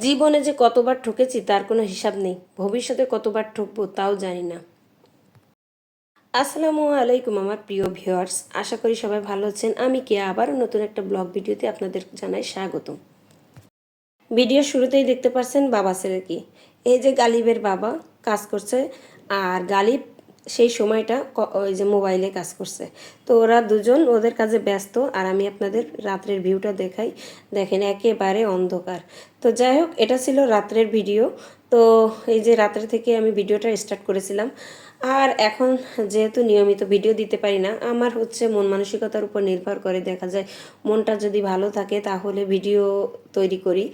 জীবনে যে কতবার ঠকেছি তার কোনো হিসাব নেই, ভবিষ্যতে কতবার ঠকবো তাও জানি না। আসসালামু আলাইকুম আমার প্রিয় ভিউয়ার্স, আশা করি সবাই ভালো আছেন। আমি কে আবারও নতুন একটা ব্লগ ভিডিওতে আপনাদের জানাই স্বাগতম। ভিডিওর শুরুতেই দেখতে পাচ্ছেন বাবা ছেলে কি, এই যে গালিবের বাবা কাজ করছে, আর গালিব সেই সময়টা ওই যে মোবাইলে কাজ করছে। তো ওরা দুজন ওদের কাজে ব্যস্ত, আর আমি আপনাদের রাত্রের ভিউটা দেখাই। দেখেন একেবারে অন্ধকার। তো যাই হোক, এটা ছিল রাত্রের ভিডিও। তো এই যে রাত্রে থেকে আমি ভিডিওটা স্টার্ট করেছিলাম। আর এখন যেহেতু নিয়মিত ভিডিও দিতে পারি না, আমার হচ্ছে মন মানসিকতার উপর নির্ভর করে। দেখা যায় মনটা যদি ভালো থাকে তাহলে ভিডিও তৈরি করি,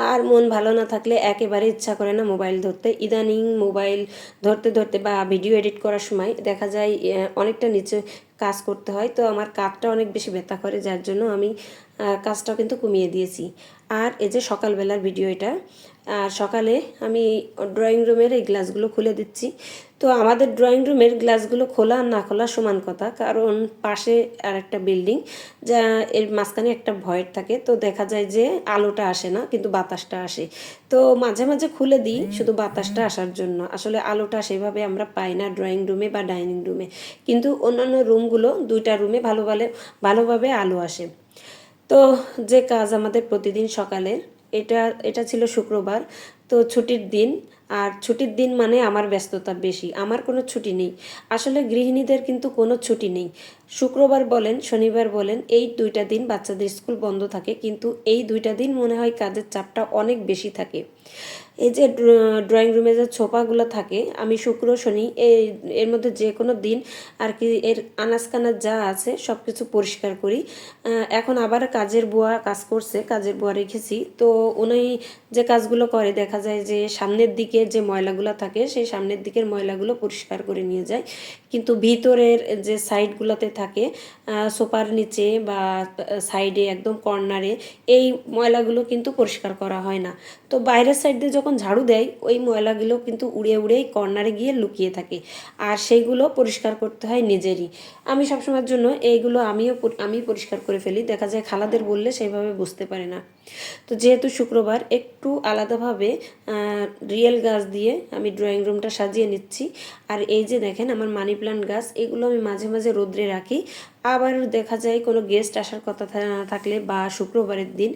আর মন ভালো না থাকলে একেবারে ইচ্ছা করে না মোবাইল ধরতে। ইদানিং মোবাইল ধরতে ধরতে বা ভিডিও এডিট করার সময় দেখা যায় অনেকটা নিচে কাজ করতে হয়, তো আমার কাঁধটা অনেক বেশি ব্যথা করে, যার জন্য আমি কাজটাও কিন্তু কমিয়ে দিয়েছি। আর এই যে সকালবেলার ভিডিও এটা। আর সকালে আমি ড্রয়িং রুমের এই গ্লাসগুলো খুলে দিচ্ছি। তো আমাদের ড্রয়িং রুমের গ্লাসগুলো খোলা আর না খোলা সমান কথা, কারণ পাশে আর একটা বিল্ডিং, যা এর মাঝখানে একটা ভয়েড থাকে। তো দেখা যায় যে আলোটা আসে না, কিন্তু বাতাসটা আসে। তো মাঝে মাঝে খুলে দিই শুধু বাতাসটা আসার জন্য। আসলে আলোটা সেভাবে আমরা পাই না ড্রয়িং রুমে বা ডাইনিং রুমে, কিন্তু অন্যান্য রুমগুলো দুইটা রুমে ভালোভাবে আলো আসে। তো যে কাজ আমাদের প্রতিদিন সকালে, এটা এটা ছিল শুক্রবার, তো ছুটির দিন। আর ছুটির দিন মানে আমার ব্যস্ততা বেশি, আমার কোনো ছুটি নেই। আসলে গৃহিণীদের কিন্তু কোনো ছুটি নেই। শুক্রবার বলেন, শনিবার বলেন, এই দুইটা দিন বাচ্চাদের স্কুল বন্ধ থাকে, কিন্তু এই দুইটা দিন মনে হয় কাজের চাপটা অনেক বেশি থাকে। এই যে ড্রয়িং রুমে যে ছোপাগুলো থাকে, আমি শুক্র শনি এর মধ্যে যে কোনো দিন আর কি এর আনাজ কানাজ যা আছে সব কিছু পরিষ্কার করি। এখন আবার কাজের বুয়া কাজ করছে, কাজের বুয়া রেখেছি। তো উনি যে কাজগুলো করে দেখা যায় যে সামনের দিকে যে ময়লাগুলো থাকে সেই সামনের দিকের ময়লাগুলো পরিষ্কার করে নিয়ে যায়, কিন্তু ভিতরের যে সাইডগুলোতে থাকে সোফার নিচে বা সাইডে একদম কর্নারে, এই ময়লাগুলো কিন্তু পরিষ্কার করা হয় না। তো বাইরের সাইড দিয়ে যখন ঝাড়ু দেয় ওই ময়লাগুলো কিন্তু উড়ে উড়েই কর্নারে গিয়ে লুকিয়ে থাকে, আর সেইগুলো পরিষ্কার করতে হয় নিজেরই। আমি সবসময়ের জন্য এইগুলো আমি পরিষ্কার করে ফেলি। দেখা যায় খালাদের বললে সেইভাবে বুঝতে পারে না। তো যেহেতু শুক্রবার, একটু আলাদাভাবে রিয়েল গাছ দিয়ে আমি ড্রয়িং রুমটা সাজিয়ে নিচ্ছি। আর এই যে দেখেন আমার মানি প্ল্যান্ট গাছ, এগুলো আমি মাঝে মাঝে রোদ্রে রাখি। আবার দেখা যায় কোনো গেস্ট আসার কথা থাকলে বা শুক্রবারের দিন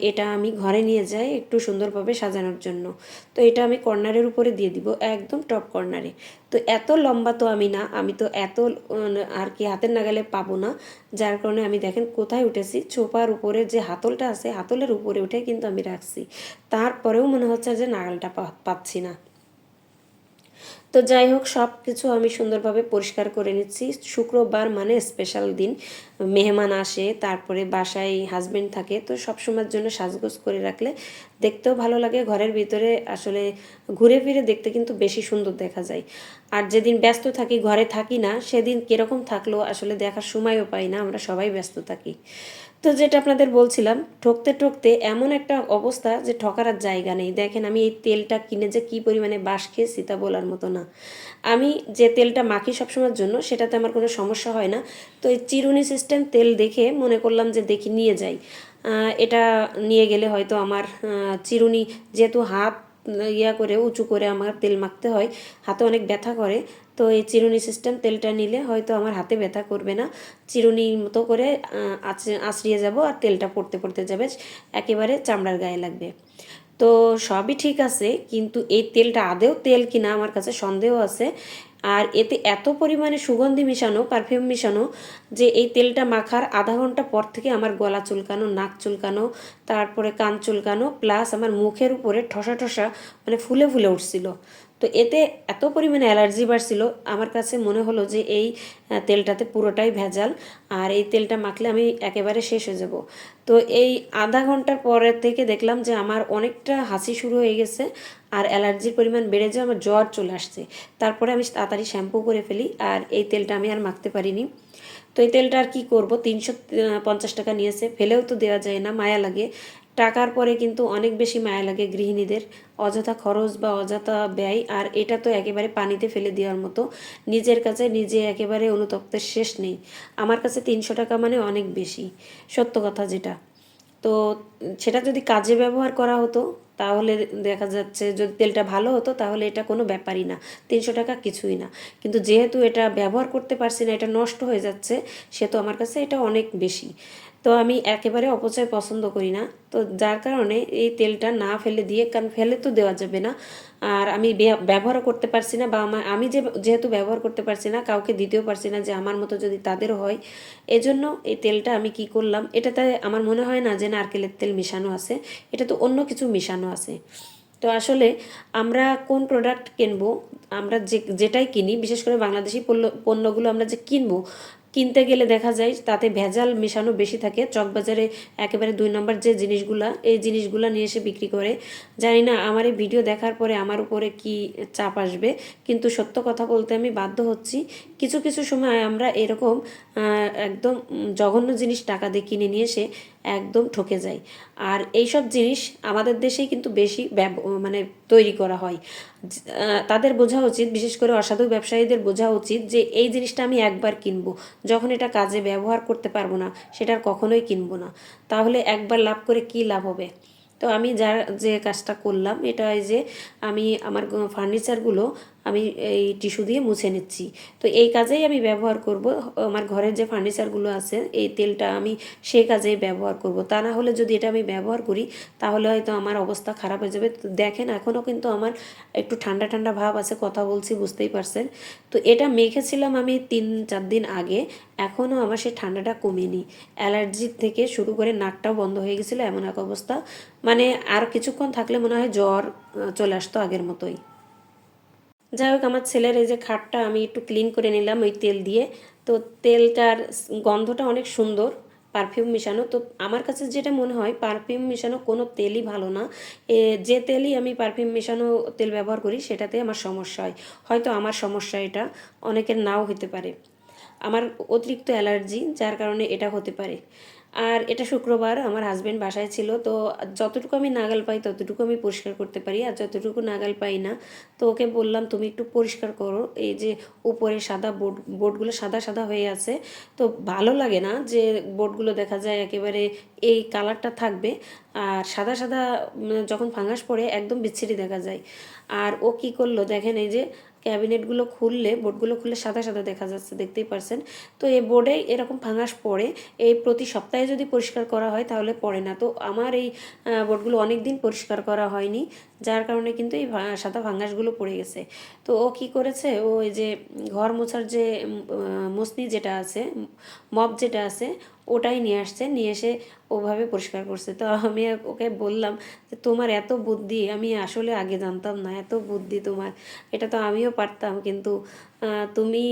এটা আমি ঘরে নিয়ে যাই একটু সুন্দরভাবে সাজানোর জন্য। তো এটা আমি কর্নারের উপরে দিয়ে দিব, একদম টপ কর্নারে। তো এত লম্বা তো আমি না, আমি তো এত আর কি হাতের নাগালে পাবো না, যার কারণে আমি দেখেন কোথায় উঠেছি, ছোপার উপরে যে হাতলটা আছে হাতলের উপরে উঠে কিন্তু আমি রাখছি। তারপরেও মনে হচ্ছে যে নাগালটা পাচ্ছি না। তো যাই হোক, সব কিছু আমি সুন্দরভাবে পরিষ্কার করে নিচ্ছি। শুক্রবার মানে স্পেশাল দিন, মেহমান আসে, তারপরে বাসায় হাজবেন্ড থাকে, তো সব সময়ের জন্য সাজগোজ করে রাখলে দেখতেও ভালো লাগে। ঘরের ভিতরে আসলে ঘুরে ফিরে দেখতে কিন্তু বেশি সুন্দর দেখা যায়। আর যেদিন ব্যস্ত থাকি, ঘরে থাকি না, সেদিন কীরকম থাকলো আসলে দেখার সময়ও পাই না, আমরা সবাই ব্যস্ত থাকি। তো যেটা আপনাদের বলছিলাম, ঠকতে ঠকতে এমন একটা অবস্থা যে ঠকার আর জায়গা নেই। দেখেন আমি এই তেলটা কিনে যে কী পরিমাণে বাস খেয়েছি তা বলার মতো না। আমি যে তেলটা মাখি সবসময়ের জন্য সেটাতে আমার কোনো সমস্যা হয় না। তো এই চিরুনি সিস্টেম তেল দেখে মনে করলাম যে দেখি নিয়ে যাই। এটা নিয়ে গেলে হয়তো আমার চিরুনি, যেহেতু হাত করে উঁচু করে আমার তেল মাখতে হয়, হাতে অনেক ব্যথা করে। তো এই চিরুনি সিস্টেম তেলটা নিলে হয়তো আমার হাতে ব্যথা করবে না, চিরুনির মতো করে আঁচড়িয়ে যাব, আর তেলটা পড়তে পড়তে যাবে, একেবারে চামড়ার গায়ে লাগবে। তো সবই ঠিক আছে, কিন্তু এই তেলটা আদেও তেল কিনা আমার কাছে সন্দেহ আছে। আর এতে এত পরিমাণে সুগন্ধি মিশানো, পারফিউম মিশানো, যে এই তেলটা মাখার আধা ঘন্টা পর থেকে আমার গলা চুলকানো, নাক চুলকানো, তারপরে কান চুলকানো, প্লাস আমার মুখের উপরে ঠসা ঠসা মানে ফুলে ফুলে উঠছিল। তো এতে এত পরিমাণে অ্যালার্জি বাড়ছিল, আমার কাছে মনে হলো যে এই তেলটাতে পুরোটাই ভেজাল, আর এই তেলটা মাখলে আমি একেবারে শেষ হয়ে যাব। তো এই আধা ঘন্টার পরের থেকে দেখলাম যে আমার অনেকটা হাসি শুরু হয়ে গেছে, আর অ্যালার্জির পরিমাণ বেড়ে যায়, আমার জ্বর চলে আসছে। তারপরে আমি তাড়াতাড়ি শ্যাম্পু করে ফেলি, আর এই তেলটা আমি আর মাখতে পারিনি। তো এই তেলটা আর কী করবো, 350 টাকা নিয়েছে, ফেলেও তো দেওয়া যায় না, মায়া লাগে। টাকার পরে কিন্তু অনেক বেশি মায়া লাগে গৃহিণীদের, অযথা খরচ বা অযথা ব্যয়, আর এটা তো একেবারে পানিতে ফেলে দেওয়ার মতো। নিজের কাছে নিজে একেবারে অনুতপ্তের শেষ নেই। আমার কাছে 300 টাকা মানে অনেক বেশি, সত্য কথা যেটা। তো সেটা যদি কাজে ব্যবহার করা হতো তাহলে দেখা যাচ্ছে যদি তেলটা ভালো হতো তাহলে এটা কোনো ব্যাপারই না, 300 টাকা কিছুই না। কিন্তু যেহেতু এটা ব্যবহার করতে পারছি না, এটা নষ্ট হয়ে যাচ্ছে, সে তো আমার কাছে এটা অনেক বেশি। তো আমি একেবারে অপচয় পছন্দ করি না। তো যার কারণে এই তেলটা না ফেলে দিয়ে, কারণ ফেলে তো দেওয়া যাবে না, আর আমি ব্যবহারও করতে পারছি না, বা আমি যেহেতু ব্যবহার করতে পারছি না, কাউকে দিতেও পারছি না যে আমার মতো যদি তাদেরও হয়। এজন্য এই তেলটা আমি কি করলাম, এটাতে আমার মনে হয় না যে নারকেলের তেল মিশানো আছে, এটা তো অন্য কিছু মিশানো আছে। তো আসলে আমরা কোন প্রোডাক্ট কিনবো, আমরা যেটাই কিনি, বিশেষ করে বাংলাদেশি পণ্যগুলো আমরা যে কিনবো, কিনতে গেলে দেখা যায় তাতে ভেজাল মেশানো বেশি থাকে। চকবাজারে একেবারে 2 নম্বর যে জিনিসগুলা, এই জিনিসগুলা নিয়ে এসে বিক্রি করে। জানি না আমার এই ভিডিও দেখার পরে আমার উপরে কি চাপ আসবে, কিন্তু সত্য কথা বলতে আমি বাধ্য হচ্ছি। কিছু কিছু সময় আমরা এরকম একদম জঘন্য জিনিস টাকা দিয়ে কিনে নিয়ে এসে একদম ঠকে যাই। আর এইসব জিনিস আমাদের দেশেই কিন্তু বেশি মানে তৈরি করা হয়। তাদের বোঝা উচিত, বিশেষ করে অসাধু ব্যবসায়ীদের বোঝা উচিত যে এই জিনিসটা আমি একবার কিনবো, যখন এটা কাজে ব্যবহার করতে পারবো না সেটা আর কখনোই কিনবো না। তাহলে একবার লাভ করে কি লাভ হবে? তো আমি যে কাজটা করলাম, এটা এই যে আমি আমার ফার্নিচারগুলো আমি এই টিস্যু দিয়ে মুছে নিচ্ছি। তো এই কাজেই আমি ব্যবহার করব, আমার ঘরের যে ফার্নিচারগুলো আছে এই তেলটা আমি সেই কাজেই ব্যবহার করব। তা না হলে যদি এটা আমি ব্যবহার করি তাহলে হয়তো আমার অবস্থা খারাপ হয়ে যাবে। তো দেখেন এখনও কিন্তু আমার একটু ঠান্ডা ঠান্ডা ভাব আছে, কথা বলছি বুঝতেই পারছেন। তো এটা মেখেছিলাম আমি 3-4 দিন আগে, এখনও আমার সেই ঠান্ডাটা কমেনি। অ্যালার্জি থেকে শুরু করে নাকটাও বন্ধ হয়ে গেছিলো, এমন এক অবস্থা। মানে আর কিছুক্ষণ থাকলে মনে হয় জ্বর চলে আসতো আগের মতোই। যাই হোক, আমার ছেলের এই যে খাটটা আমি একটু ক্লিন করে নিলাম ওই তেল দিয়ে। তো তেলটার গন্ধটা অনেক সুন্দর, পারফিউম মেশানো। তো আমার কাছে যেটা মনে হয়, পারফিউম মেশানো কোনো তেলই ভালো না। যে তেলই আমি পারফিউম মেশানো তেল ব্যবহার করি সেটাতে আমার সমস্যা হয়। হয়তো আমার সমস্যা এটা, অনেকের নাও হতে পারে। আমার অতিরিক্ত অ্যালার্জি, যার কারণে এটা হতে পারে। আর এটা শুক্রবার, আমার হাজব্যান্ড বাসায় ছিল, তো যতটুকু আমি নাগাল পাই ততটুকু আমি পরিষ্কার করতে পারি, আর যতটুকু নাগাল পাই না তো ওকে বললাম তুমি একটু পরিষ্কার করো। এই যে উপরে সাদা বোর্ডগুলো সাদা সাদা হয়ে আছে, তো ভালো লাগে না যে বোর্ডগুলো দেখা যায় একেবারে এই কালারটা থাকবে, আর সাদা সাদা যখন ফাঙ্গাস পড়ে একদম বিচ্ছিরি দেখা যায়। আর ও কি করলো দেখেন, এই যে ক্যাবিনেটগুলো খুললে, বোর্ডগুলো খুললে সাদা সাদা দেখা যাচ্ছে, দেখতেই পারছেন। তো এই বোর্ডে এরকম ফাঙ্গাস পড়ে, এই প্রতি সপ্তাহে যদি পরিষ্কার করা হয় তাহলে পড়ে না। তো আমার এই বোর্ডগুলো অনেক দিন পরিষ্কার করা হয়নি, যার কারণে কিন্তু এই সাদা ফাঙ্গাসগুলো পড়ে গেছে। তো ও কি করেছে, ও এই যে ঘর মোছার যে মোছনি যেটা আছে, মপ যেটা আছে, ওটাই নিয়ে আসছে, নিয়ে এসে ওভাবে পরিষ্কার করছে। তো আমি ওকে বললাম যে তোমার এত বুদ্ধি, আমি আসলে আগে জানতাম না এত বুদ্ধি তোমার, এটা তো আমিও পারতাম, কিন্তু তুমি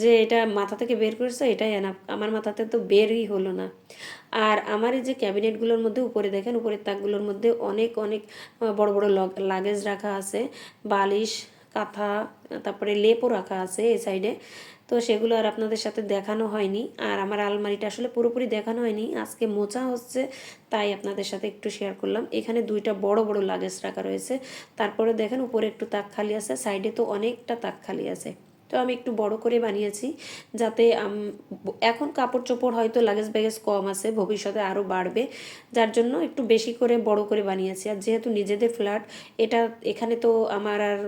যে এটা মাথা থেকে বের করেছো এটাই এনাফ, আমার মাথাতে তো বেরই হলো না। আর আমার এই যে ক্যাবিনেটগুলোর মধ্যে উপরে দেখেন, উপরের তাকগুলোর মধ্যে অনেক অনেক বড় বড় লাগেজ রাখা আছে, বালিশ, কাঁথা, তারপরে লেপও রাখা আছে এই সাইডে। তো সেগুলো আর আপনাদের সাথে দেখানো হয়নি। আর আমার আলমারিটা আসলে পুরোপুরি দেখানো হয়নি, আজকে মোছা হচ্ছে, তাই আপনাদের সাথে একটু শেয়ার করলাম। এখানে 2টা বড় বড় লাগেজ রাখা রয়েছে। তারপরে দেখেন উপরে একটু তাক খালি আছে, সাইডে তো অনেকটা তাক খালি আছে। তো আমি একটু বড় করে বানিয়েছি, যাতে এখন কাপড় চোপড় হয়তো লাগেজ ব্যাগেজ কম আছে, ভবিষ্যতে আরও বাড়বে, যার জন্য একটু বেশি করে বড় করে বানিয়েছি। আর যেহেতু নিজেদের ফ্ল্যাট, এটা এখানে তো আমার আর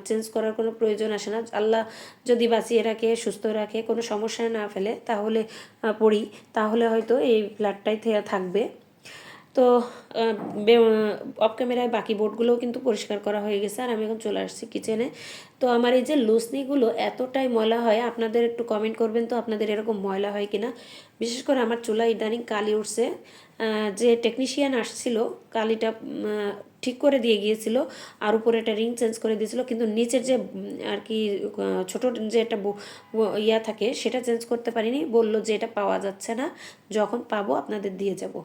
চেঞ্জ করার কোনো প্রয়োজন আসে না। আল্লাহ যদি বাঁচিয়ে রাখে, সুস্থ রাখে, কোনো সমস্যায় না ফেলে, তাহলে পড়ি, তাহলে হয়তো এই ফ্ল্যাটটাই থাকবে। তো অফ ক্যামেরায় বাকি বোর্ডগুলোও কিন্তু পরিষ্কার করা হয়ে গেছে, আর আমি এখন চলে আসছি কিচেনে। তো আমার এই যে লুসনিগুলো এতটাই ময়লা হয়, আপনাদের একটু কমেন্ট করবেন তো আপনাদের এরকম ময়লা হয় কিনা। বিশেষ করে আমার চুলায় ইদানিং কালি উঠছে। যে টেকনিশিয়ান আসছিল, কালিটা ঠিক করে দিয়ে গিয়েছিল, আর উপরে একটা রিং চেঞ্জ করে দিয়েছিল, কিন্তু নিচের যে আর কি ছোটো যে একটা ইয়া থাকে সেটা চেঞ্জ করতে পারিনি। বলল যে এটা পাওয়া যাচ্ছে না, যখন পাবো আপনাদের দিয়ে যাব।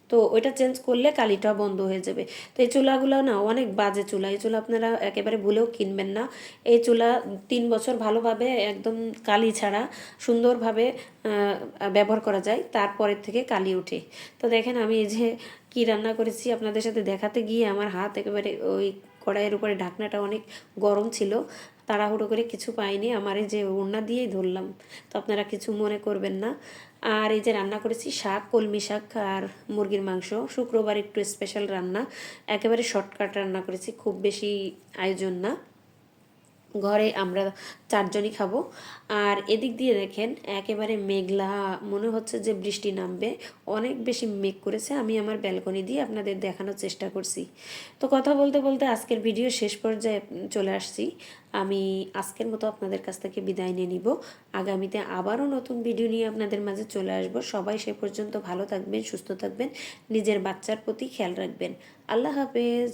তো ওইটা চেঞ্জ করলে কালিটা বন্ধ হয়ে যাবে। তো এই চুলাগুলো না অনেক বাজে চুলা, এই চুলা আপনারা একেবারে ভুলেও কিনবেন না। এই চুলা 3 বছর ভালোভাবে একদম কালি ছাড়া সুন্দরভাবে ব্যবহার করা যায়, তারপরের থেকে কালি ওঠে। তো দেখেন আমি এই যে কী রান্না করেছি আপনাদের সাথে দেখাতে গিয়ে আমার হাত একেবারে ওই কড়াইয়ের উপরে ঢাকনাটা অনেক গরম ছিল, তাড়াহুড়ো করে কিছু পাইনি, আমার এই যে ওড়না দিয়েই ধরলাম, তো আপনারা কিছু মনে করবেন না। আর এই যে রান্না করেছি শাক, কলমি শাক আর মুরগির মাংস, শুক্রবার একটু স্পেশাল রান্না, একেবারে শর্টকাট রান্না করেছি, খুব বেশি আয়োজন না, ঘরে আমরা 4 জনই খাবো। আর এদিক দিয়ে দেখেন একেবারে মেঘলা, মনে হচ্ছে যে বৃষ্টি নামবে, অনেক বেশি মেঘ করেছে। আমি আমার ব্যালকনি দিয়ে আপনাদের দেখানোর চেষ্টা করছি। তো কথা বলতে বলতে আজকের ভিডিও শেষ পর্যায়ে চলে আসছি। আমি আজকের মতো আপনাদের কাছ থেকে বিদায় নিয়ে নিব। আগামীতে আবারও নতুন ভিডিও নিয়ে আপনাদের মাঝে চলে আসব। সবাই সে পর্যন্ত ভালো থাকবেন, সুস্থ থাকবেন, নিজের বাচ্চার প্রতি খেয়াল রাখবেন। আল্লাহ হাফেজ।